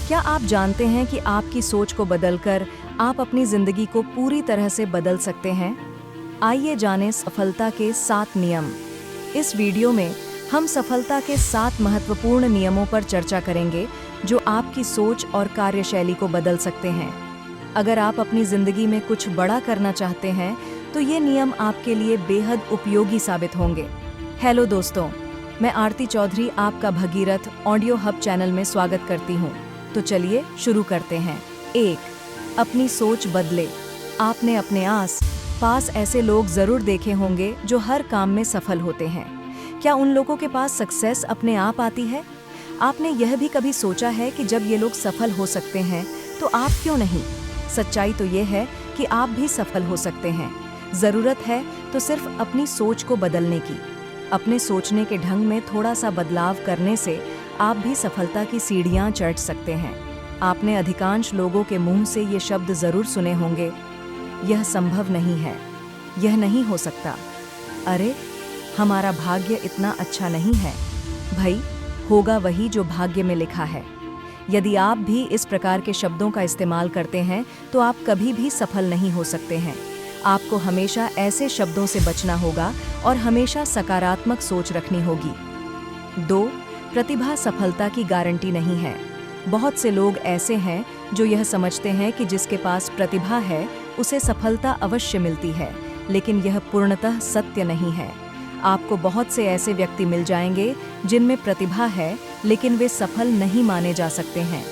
क्या आप जानते हैं कि आपकी सोच को बदलकर आप अपनी जिंदगी को पूरी तरह से बदल सकते हैं? आइए जानें सफलता के 7 नियम। इस वीडियो में हम सफलता के 7 महत्वपूर्ण नियमों पर चर्चा करेंगे जो आपकी सोच और कार्यशैली को बदल सकते हैं। अगर आप अपनी जिंदगी में कुछ बड़ा करना चाहते हैं तो ये नियम आपके लिए बेहद उपयोगी साबित होंगे। हेलो दोस्तों, मैं आरती चौधरी आपका भगीरथ ऑडियो हब चैनल में स्वागत करती हूँ। तो चलिए शुरू करते हैं। 1. अपनी सोच बदले। आपने अपने आस पास ऐसे लोग जरूर देखे होंगे जो हर काम में सफल होते हैं। क्या उन लोगों के पास सक्सेस अपने आप आती है? आपने यह भी कभी सोचा है कि जब ये लोग सफल हो सकते हैं तो आप क्यों नहीं? सच्चाई तो ये है कि आप भी सफल हो सकते हैं। ज़रूरत है तो सिर्फ अपनी सोच को बदलने की। अपने सोचने के ढंग में थोड़ा सा बदलाव करने से आप भी सफलता की सीढ़ियां चढ़ सकते हैं। आपने अधिकांश लोगों के मुंह से ये शब्द ज़रूर सुने होंगे, यह संभव नहीं है, यह नहीं हो सकता, अरे हमारा भाग्य इतना अच्छा नहीं है। भाई, होगा वही जो भाग्य में लिखा है। यदि आप भी इस प्रकार के शब्दों का इस्तेमाल करते हैं तो आप कभी भी सफल नहीं हो सकते हैं। आपको हमेशा ऐसे शब्दों से बचना होगा और हमेशा सकारात्मक सोच रखनी होगी। 2. प्रतिभा सफलता की गारंटी नहीं है। बहुत से लोग ऐसे हैं जो यह समझते हैं कि जिसके पास प्रतिभा है उसे सफलता अवश्य मिलती है, लेकिन यह पूर्णतः सत्य नहीं है। आपको बहुत से ऐसे व्यक्ति मिल जाएंगे जिनमें प्रतिभा है लेकिन वे सफल नहीं माने जा सकते हैं।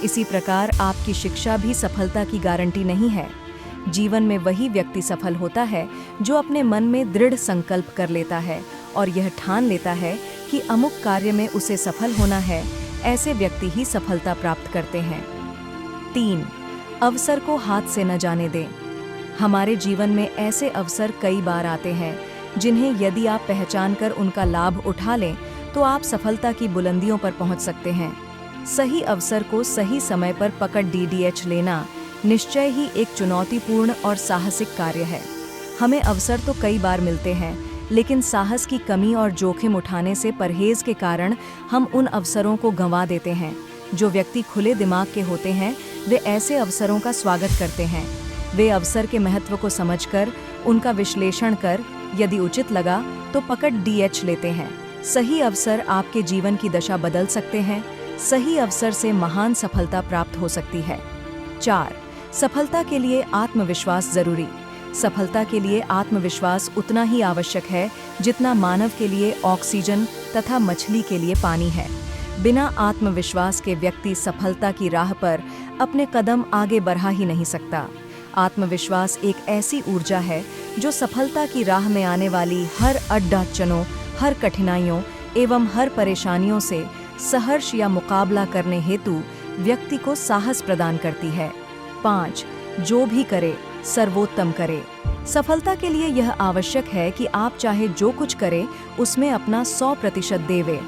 इसी प्रकार आपकी शिक्षा भी सफलता की गारंटी नहीं है। जीवन में वही व्यक्ति सफल होता है जो अपने मन में दृढ़ संकल्प कर लेता है और यह ठान लेता है कि अमुक कार्य में उसे सफल होना है। ऐसे व्यक्ति ही सफलता प्राप्त करते हैं। 3. अवसर को हाथ से न जाने दें। हमारे जीवन में ऐसे अवसर कई बार आते हैं जिन्हें यदि आप पहचान कर उनका लाभ उठा लें तो आप सफलता की बुलंदियों पर पहुंच सकते हैं। सही अवसर को सही समय पर पकड़ DDH लेना निश्चय ही एक चुनौतीपूर्ण और साहसिक कार्य है। हमें अवसर तो कई बार मिलते हैं, लेकिन साहस की कमी और जोखिम उठाने से परहेज के कारण हम उन अवसरों को गंवा देते हैं। जो व्यक्ति खुले दिमाग के होते हैं वे ऐसे अवसरों का स्वागत करते हैं। वे अवसर के महत्व को समझकर उनका विश्लेषण कर यदि उचित लगा तो पकड़ DH लेते हैं। सही अवसर आपके जीवन की दशा बदल सकते हैं। सही अवसर से महान सफलता प्राप्त हो सकती है। 4. सफलता के लिए आत्मविश्वास जरूरी। सफलता के लिए आत्मविश्वास उतना ही आवश्यक है जितना मानव के लिए ऑक्सीजन तथा मछली के लिए पानी है। बिना आत्मविश्वास के व्यक्ति सफलता की राह पर अपने कदम आगे बढ़ा ही नहीं सकता। आत्मविश्वास एक ऐसी ऊर्जा है जो सफलता की राह में आने वाली हर अड़चनों, हर कठिनाइयों एवं हर परेशानियों से सहर्ष या मुकाबला करने हेतु व्यक्ति को साहस प्रदान करती है। 5. जो भी करे सर्वोत्तम करे। सफलता के लिए यह आवश्यक है कि आप चाहे जो कुछ करें उसमें अपना 100% देवें।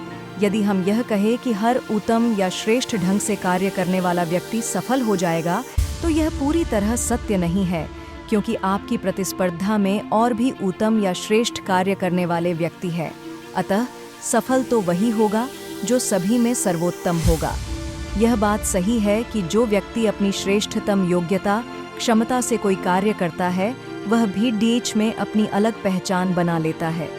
यदि हम यह कहें कि हर उत्तम या श्रेष्ठ ढंग से कार्य करने वाला व्यक्ति सफल हो जाएगा तो यह पूरी तरह सत्य नहीं है, क्योंकि आपकी प्रतिस्पर्धा में और भी उत्तम या श्रेष्ठ कार्य करने वाले व्यक्ति हैं। अतः सफल तो वही होगा जो सभी में सर्वोत्तम होगा। यह बात सही है कि जो व्यक्ति अपनी श्रेष्ठतम योग्यता क्षमता से कोई कार्य करता है वह भी DH में अपनी अलग पहचान बना लेता है।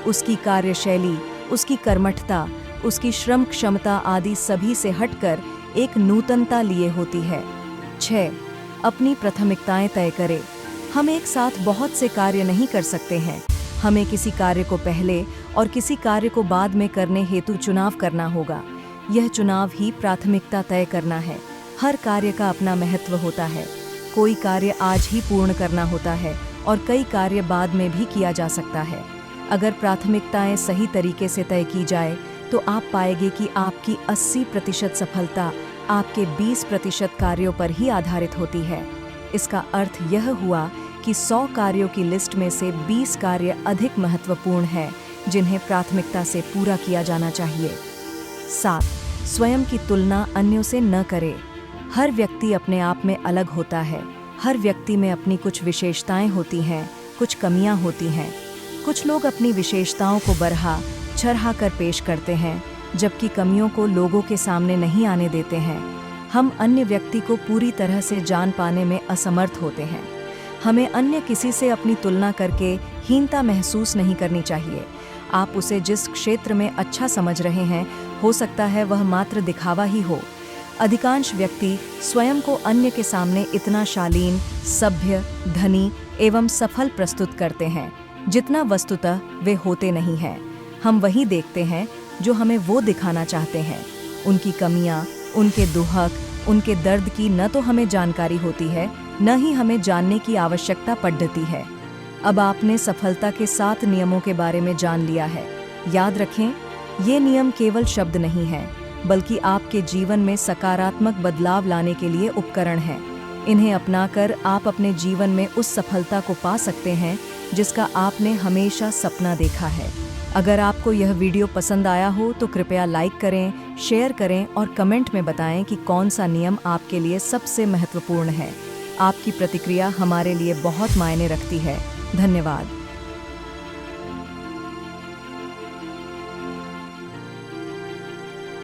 उसकी कार्यशैली, उसकी कर्मठता, उसकी श्रम क्षमता आदि सभी से हटकर एक नूतनता लिए होती है। 6. अपनी प्राथमिकताएं तय करें। हम एक साथ बहुत से कार्य नहीं कर सकते हैं। हमें किसी कार्य को पहले और किसी कार्य को बाद में करने हेतु चुनाव करना होगा। यह चुनाव ही प्राथमिकता तय करना है। हर कार्य का अपना महत्व होता है। कोई कार्य आज ही पूर्ण करना होता है और कई कार्य बाद में भी किया जा सकता है। अगर प्राथमिकताएं सही तरीके से तय की जाए तो आप पाएंगे कि आपकी 80% सफलता आपके 20% कार्यों पर ही आधारित होती है। इसका अर्थ यह हुआ कि 100 कार्यों की लिस्ट में से 20 कार्य अधिक महत्वपूर्ण हैं जिन्हें प्राथमिकता से पूरा किया जाना चाहिए। 7. स्वयं की तुलना अन्यों से न करें। हर व्यक्ति अपने आप में अलग होता है। हर व्यक्ति में अपनी कुछ विशेषताएं होती हैं, कुछ कमियां होती हैं। कुछ लोग अपनी विशेषताओं को बढ़ा चढ़ा कर पेश करते हैं, जबकि कमियों को लोगों के सामने नहीं आने देते हैं। हम अन्य व्यक्ति को पूरी तरह से जान पाने में असमर्थ होते हैं। हमें अन्य किसी से अपनी तुलना करके हीनता महसूस नहीं करनी चाहिए। आप उसे जिस क्षेत्र में अच्छा समझ रहे हैं, हो सकता है वह मात्र दिखावा ही हो। अधिकांश व्यक्ति स्वयं को अन्य के सामने इतना शालीन, सभ्य, धनी एवं सफल प्रस्तुत करते हैं जितना वस्तुतः वे होते नहीं हैं। हम वही देखते हैं जो हमें वो दिखाना चाहते हैं। उनकी कमियां, उनके दुहक, उनके दर्द की न तो हमें जानकारी होती है, न ही हमें जानने की आवश्यकता पड़ती है। अब आपने सफलता के 7 नियमों के बारे में जान लिया है। याद रखें, ये नियम केवल शब्द नहीं हैं, बल्कि आपके जीवन में सकारात्मक बदलाव लाने के लिए उपकरण हैं। इन्हें अपनाकर आप अपने जीवन में उस सफलता को पा सकते हैं जिसका आपने हमेशा सपना देखा है। अगर आपको यह वीडियो पसंद आया हो तो कृपया लाइक करें, शेयर करें और कमेंट में बताएं कि कौन सा नियम आपके लिए सबसे महत्वपूर्ण है। आपकी प्रतिक्रिया हमारे लिए बहुत मायने रखती है। धन्यवाद।